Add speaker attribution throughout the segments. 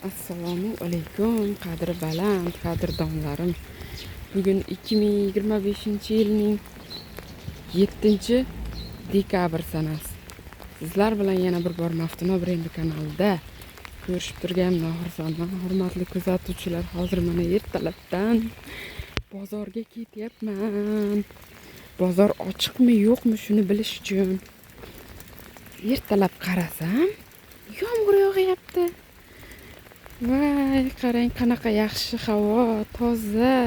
Speaker 1: Assalomu alaykum, qadri baland, qadrdonlarim. Bugun 2025-yilning 7-dekabr sanasi. Sizlar bilan yana bir bor Maftuna brendi kanalida ko'rishib turganimdan xursandman. Hurmatli kuzatuvchilar, hozir mana ertalabdan bozorga ketyapman. Bozor ochiqmi, yo'qmi shuni bilish uchun. Ertalab qarasam, yomg'ir yog'yapti. Voy, qarang qanaqa yaxshi havo, toza.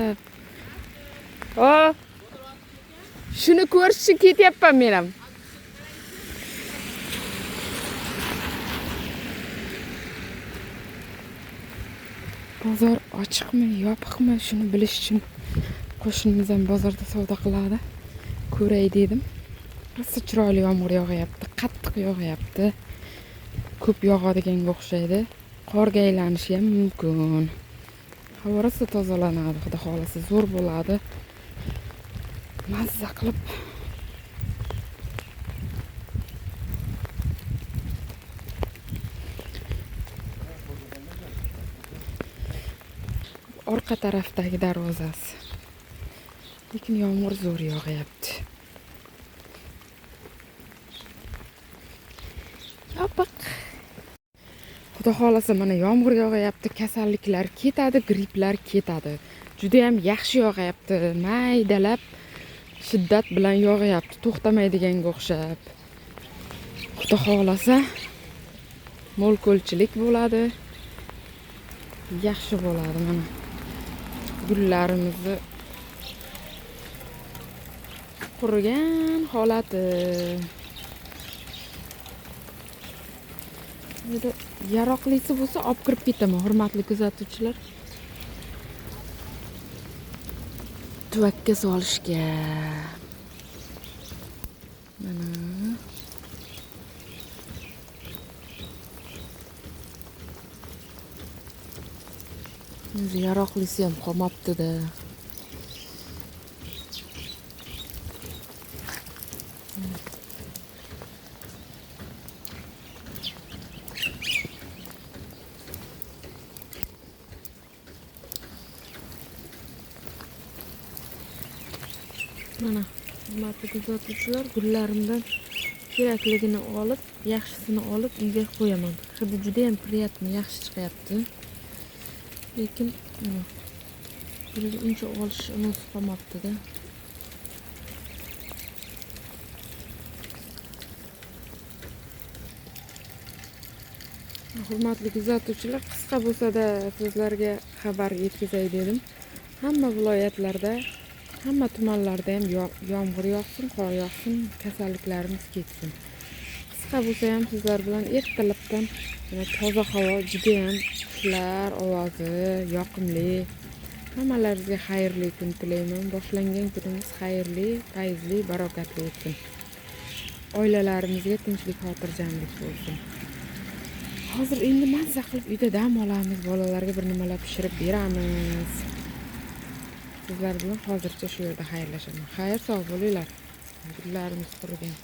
Speaker 1: Shuni ko'rish uchun ketyapman men ham. Bozor ochiqmi, yopiqmi shuni bilish uchun qo'shnimiz ham bozorda savdo qiladi. Ko'ray dedim. Rosa chiroyli yomg'ir yog'yapti, qattiq yog'yapti. Ko'p yog'adiganga o'xshaydi. Qorga aylanishi ham mumkin. Havo rosa tozalanadi, xudo xolasa zo'r bo'ladi. Mazza qilib orqa tarafdagi darvozasi. Lekin yomg'ir zo'r yog'yapti. Yopiq. Xudo xolasa mana yomg'ir yog'yapti, kasalliklar ketadi, gripplar ketadi. Juda ham yaxshi yog'yapti, maydalab shiddat bilan yog'yapti, to'xtamaydiganga o'xshab. Xudo xolasa mo'l ko'lchilik bo'ladi. Yaxshi bo'ladi mana. Gullarimizni qurigan holati. Yaroqlisi bo'lsa olib kirib ketaman, hurmatli kuzatuvchilar. Tuvakka solishga. Mana. O'zi yaroqlisi ham qolmabdi-da. Mana, hurmatli kuzatuvchilar, gullarimdan kerakligini olib, yaxshisini olib uyga qo'yaman. Hidi juda ham priyatni, yaxshi chiqyapti. Lekin mana bunga uncha olish unisi qolmabdi-da. Hurmatli kuzatuvchilar, qisqa bo'lsa-da sizlarga xabar yetkazay dedim. Hamma viloyatlarda, hamma tumanlarda ham yomg'ir yog'sin, qor yog'sin, kasalliklarimiz ketsin. Qisqa bo'lsa ham sizlar bilan ertalabdan toza havo, juda ham qushlar ovozi yoqimli. Hammalaringizga xayrli kun tilayman. Boshlangan kunimiz xayrli, fayzli, barokatli o'tsin. Oilalarimizga tinchlik, xotirjamlik bo'lsin. Hozir endi mazza qilib uyda dam olamiz, bolalarga bir nimalar pishirib beramiz. Sizlar bilan hozircha shu yerda xayrlashaman. Xayr, sog' bo'linglar. Gullarimiz qurigan.